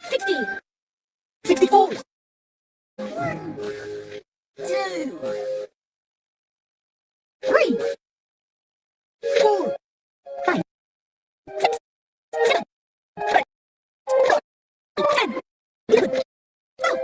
60, 64, 1, 2, 3, 4, 5, 6, 7, 8, 10, 11, 12,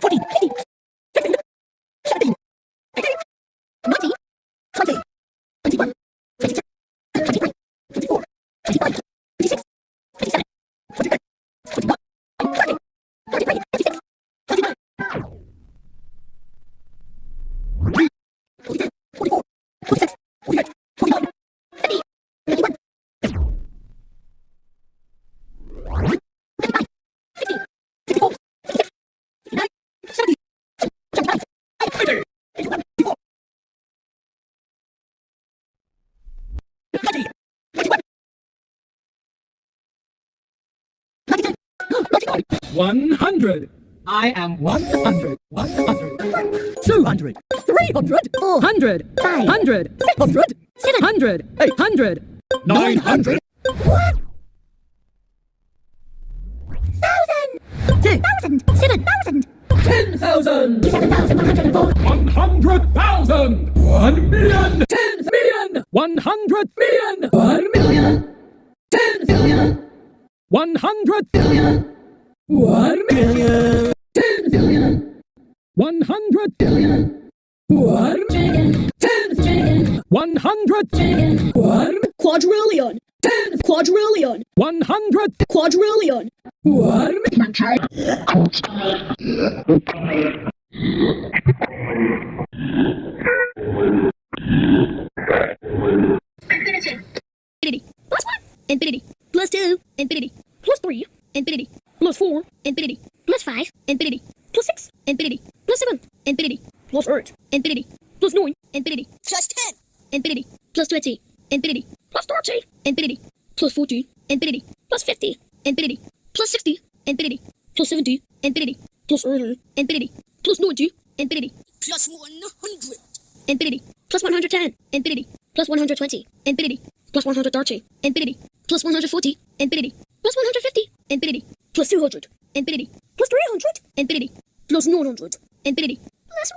14, 15, 16, 17, 18, 19, 20, 21, 22, 23, 24, 25, 26, 27, 28, 29, 30, 33, 36, 39, 40, 44, 46, 48, 49, 50, 51, 55, 60, 64, 66, 69, 70, 75, 80, 81, 84, 90, 91, 92, 93, 100. I am 100. 100. 200. 300. 400. 500. 600. 700. 800. 900. What? 1,000. 2,000. 7,000. 10,000. 7,104. 100,000. 1 million. 10 million. 100 million. 1 million. 10 million. 100 million. 1 million. 10 million. 100 million. 1 million. 10 million. 100 million. 1 Quadrillion. 10 Quadrillion. 100 Quadrillion. 1 Infinity. Plus 1. Infinity. Plus 2. Infinity. Plus 3. Infinity. Plus 4. Infinity. Plus 5. Infinity. Plus 6. Infinity. Plus 7. Infinity. Plus 8. Infinity. Plus 9. Infinity. Plus 10. Infinity. Plus 20. Infinity. Plus 30. Infinity. Plus 40. Infinity. Plus 50. Infinity. Plus 60. Infinity. Plus 70. Infinity. Plus 80. Infinity. Plus 90. Infinity. Plus 100. Infinity. Plus 110. Infinity. Plus 120. Infinity. Plus 130. Infinity. Plus 140. Infinity. Plus 150. Infinity. Plus 200. Infinity. Plus 300. Infinity. Plus 900. Infinity. Plus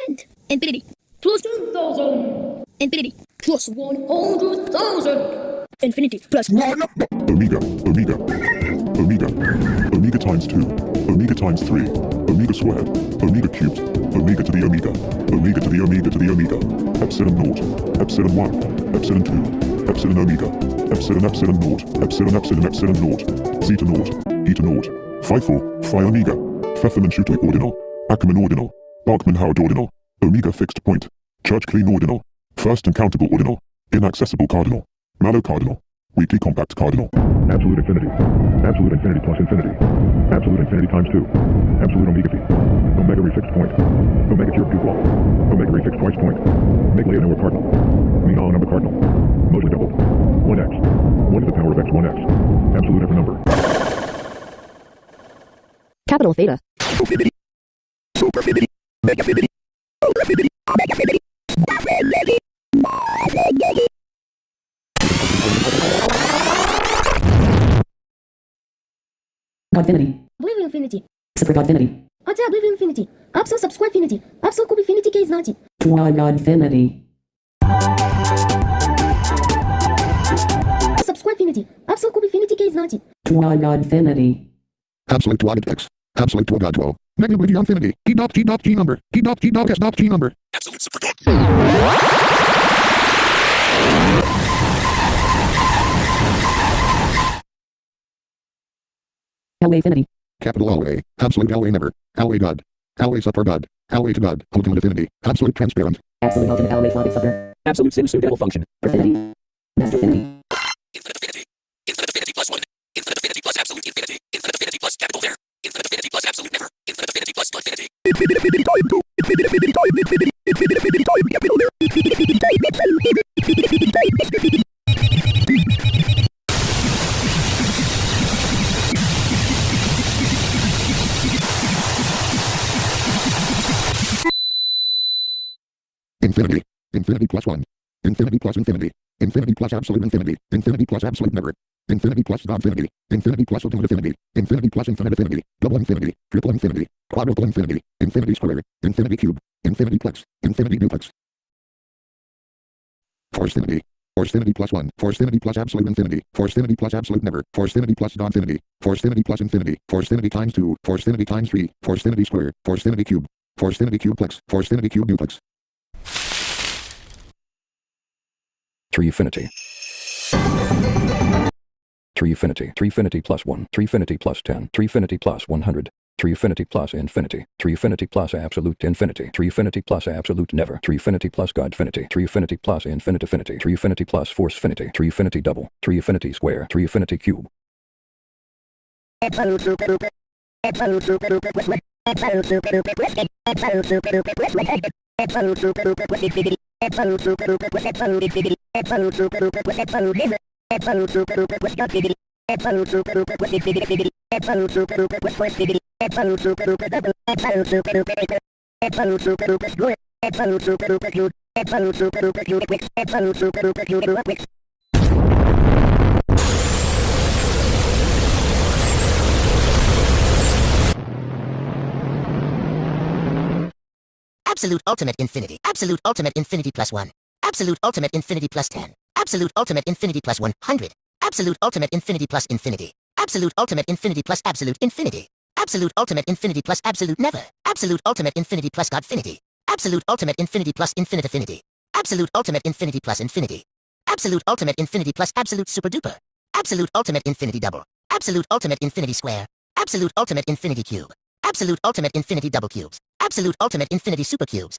1,000. Infinity. Plus 2,000. Infinity. Plus 100,000. Infinity. Plus 1. Omega, omega, omega, omega times 2, omega times 3, omega squared, omega cubed, omega to the omega, omega to the omega to the omega, epsilon naught, epsilon 1, epsilon 2, epsilon omega, epsilon epsilon naught, epsilon epsilon epsilon naught, zeta naught, eta naught, phi 4, phi omega, Pfefferman-Schutte ordinal, Ackermann ordinal, Bachmann-Howard ordinal, omega fixed point, Church-Klein ordinal, first uncountable ordinal, inaccessible cardinal, Mallow cardinal, weakly compact cardinal. Absolute infinity. Absolute infinity plus infinity. Absolute infinity times 2. Absolute omega t. Omega refixed point. Omega cube cube wall. Omega refixed twice point. Make Leonard number cardinal. Mean all number cardinal. Mostly doubled. 1x. 1 to the power of x 1x. Absolute every number. Capital Theta. Superfibity, megafibity, overfibity, megafibity, Godfinity. Oblivion Infinity. Super Godfinity. Оце Oblivion Infinity. Absol Subscribe Infinity. Absol Куб Infinity Case Nati. Twa Godfinity. Subscribe Infinity. Absol Куб Infinity Case Nati. Twa Godfinity. Absolute to x. Absolute to God 12. Negative to infinity. T dot T dot G number. T dot T dot S dot G number. absolute super God. LA Infinity. Capital Alway. Absolute Alway never. Alway God. Alway super God. Alway to God. Ultimate infinity. Absolute transparent. Absolute ultimate LA Phonics Supper. Absolute sinusoid double function. Perfinity. Master Infinity. Infinite affinity. Infinite affinity plus 1. Infinite affinity plus absolute infinity. Infinite affinity plus capital there. Infinite affinity plus absolute never. Infinite affinity plus infinity. Infinity. Infinity plus 1. Infinity plus infinity. Infinity plus absolute infinity. Infinity plus absolute never. infinity plus godfinity, infinity plus ultimate infinity, infinity plus infinite infinity, double infinity, triple infinity, quadruple infinity, infinity square, infinity cube, infinity plex, infinity duplex. Forcefinity. Forcefinity plus 1, Forcefinity plus absolute infinity, Forcefinity plus absolute never, Forcefinity plus godfinity, Forcefinity plus infinity, Forcefinity times 2, Forcefinity times 3, Forcefinity square, Forcefinity cube, Forcefinity cube plex, Forcefinity cube duplex. Treefinity. Treefinity. Treefinity plus 1, Treefinity plus 10, Treefinity plus 100. Treefinity plus infinity, Treefinity plus absolute infinity, Treefinity plus absolute never, Treefinity plus godfinity, Treefinity plus infinityfinity, Treefinity plus forcefinity, Treefinity double, Treefinity square, Treefinity cube. Absolute ultimate infinity. Absolute ultimate infinity plus 1. Absolute ultimate infinity plus 10. Absolute ultimate infinity plus 100. Absolute ultimate infinity plus infinity. Absolute ultimate infinity plus absolute infinity. Absolute ultimate infinity plus absolute never. Absolute ultimate infinity plus godfinity. Absolute ultimate infinity plus infinityfinity. Absolute ultimate infinity plus infinity. Absolute ultimate infinity plus absolute super duper. Absolute ultimate infinity double. Absolute ultimate infinity square. Absolute ultimate infinity cube. Absolute ultimate infinity double cubes. Absolute ultimate infinity super cubes.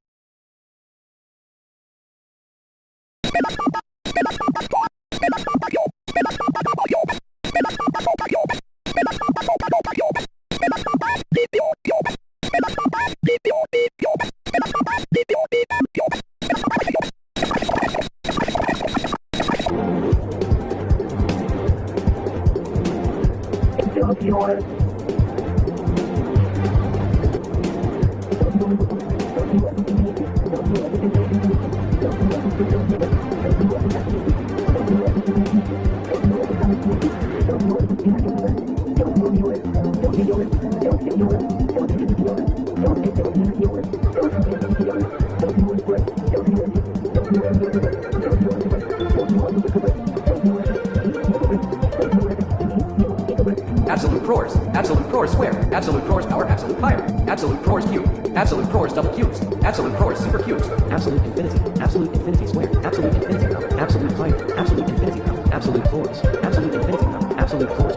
Absolute crores square, absolute crores power, absolute higher, absolute crores cube, absolute crores double cubes, absolute crores super cubes, absolute infinity square, absolute infinity power, absolute higher, absolute infinity power, absolute crores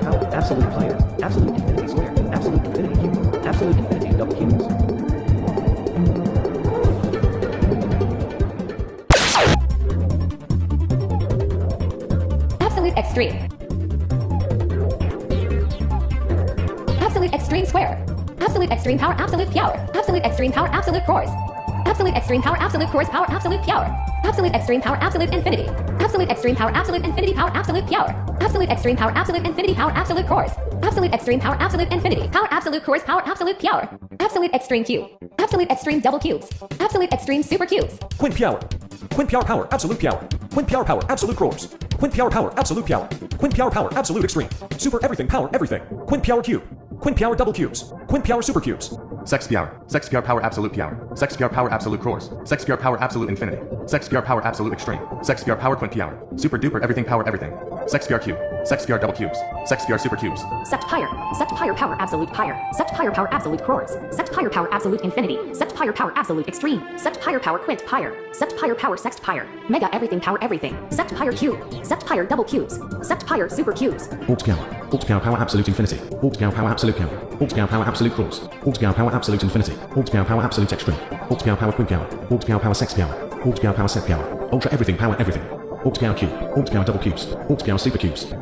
power, absolute higher, absolute infinity square, absolute infinity cube, absolute infinity double cubes. Absolute extreme. Absolute extreme square. Absolute extreme power, absolute power. Absolute extreme power, absolute crores. Absolute extreme power, absolute crores power, absolute power. Absolute extreme power, absolute infinity. Absolute extreme power, absolute infinity power, absolute power. Absolute extreme power, absolute infinity power, absolute crores. Absolute extreme power, absolute infinity power, absolute crores power, absolute power. Absolute extreme cube. Absolute extreme double cubes. Absolute extreme super cubes. Quint power, absolute power. Quint power, absolute crores. Quint power, absolute power. Quint power, absolute extreme. Super everything power, everything. Quint power cube. Quint power double cubes. Quint power super cubes. Sex power, absolute power. Sex power, absolute crores. Sex power, absolute infinity. Sex power, absolute extreme. Sex power, quint power. Super duper everything power, everything. Sex cube. Sex double cubes. Sex super cubes. Sect power power, absolute power. Sect power, absolute crores. Sect power, absolute infinity. Sect power, absolute extreme. Sect power, quint power. Sect power, sext power. Mega everything power, everything. Sect power cube. Sect power double cubes. Sect power super cubes. Alt power, absolute infinity. Alt power, absolute power. Alt power, absolute crores. Alt power, absolute infinity. Alt power, absolute extreme. Alt power, quint power. Alt power, sex power. Alt power, set power. Ultra everything power, everything. Alt power cube. Alt power double cubes. Alt power super cubes.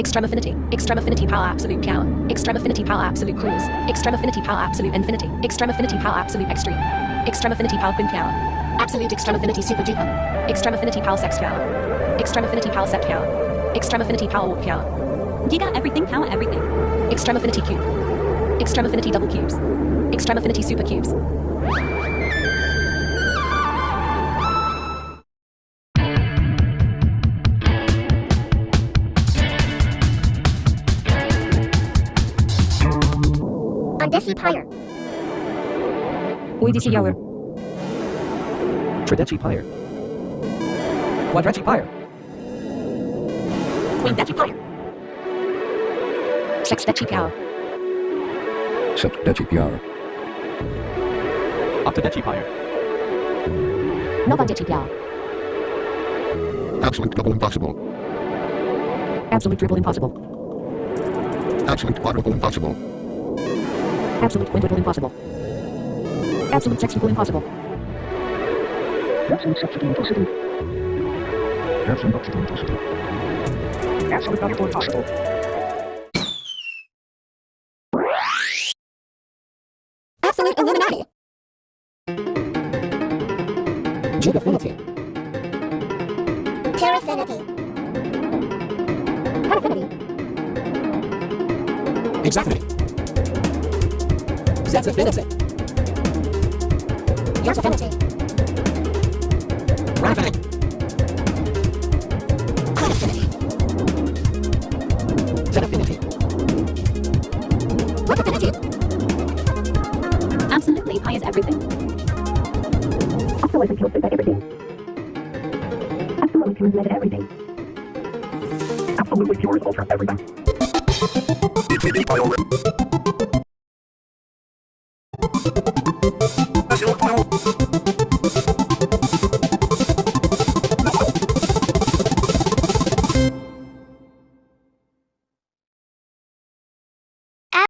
Extreme affinity. Extreme affinity power absolute power. Extreme affinity power absolute cruise. Extreme affinity power absolute infinity. Extreme affinity power absolute extreme. Extreme affinity power queen power. Absolute extreme affinity super duper. Extreme affinity power sex power. Extreme affinity power set power. Extreme affinity power warp power. Giga everything power everything. Extreme affinity cube. Extreme affinity double cubes. Extreme affinity super cubes. Undecipire. Oidiciower. Tridecipire. Quadrecipire. Quindecipire. Sextecipire. Septecipiara. Octodecipire. Novadecipire. Absolute double impossible. Absolute triple impossible. Absolute quadruple impossible. Absolute quintuple impossible. Absolute sextuple impossible. Absolute sextuple impossible. Absolute octuple impossible. Absolute quadruple impossible. Absolute Illuminati. Gigafinity. Parafinity. Petafinity. Exactly. Zetafinity. Yotafinity. Rafinity. Quadafinity. Zetafinity. Quadrifinity. Absolutely pi is everything. Absolutely connected to everything. Absolutely connected to everything. Absolutely pure is ultra everything. National Pile.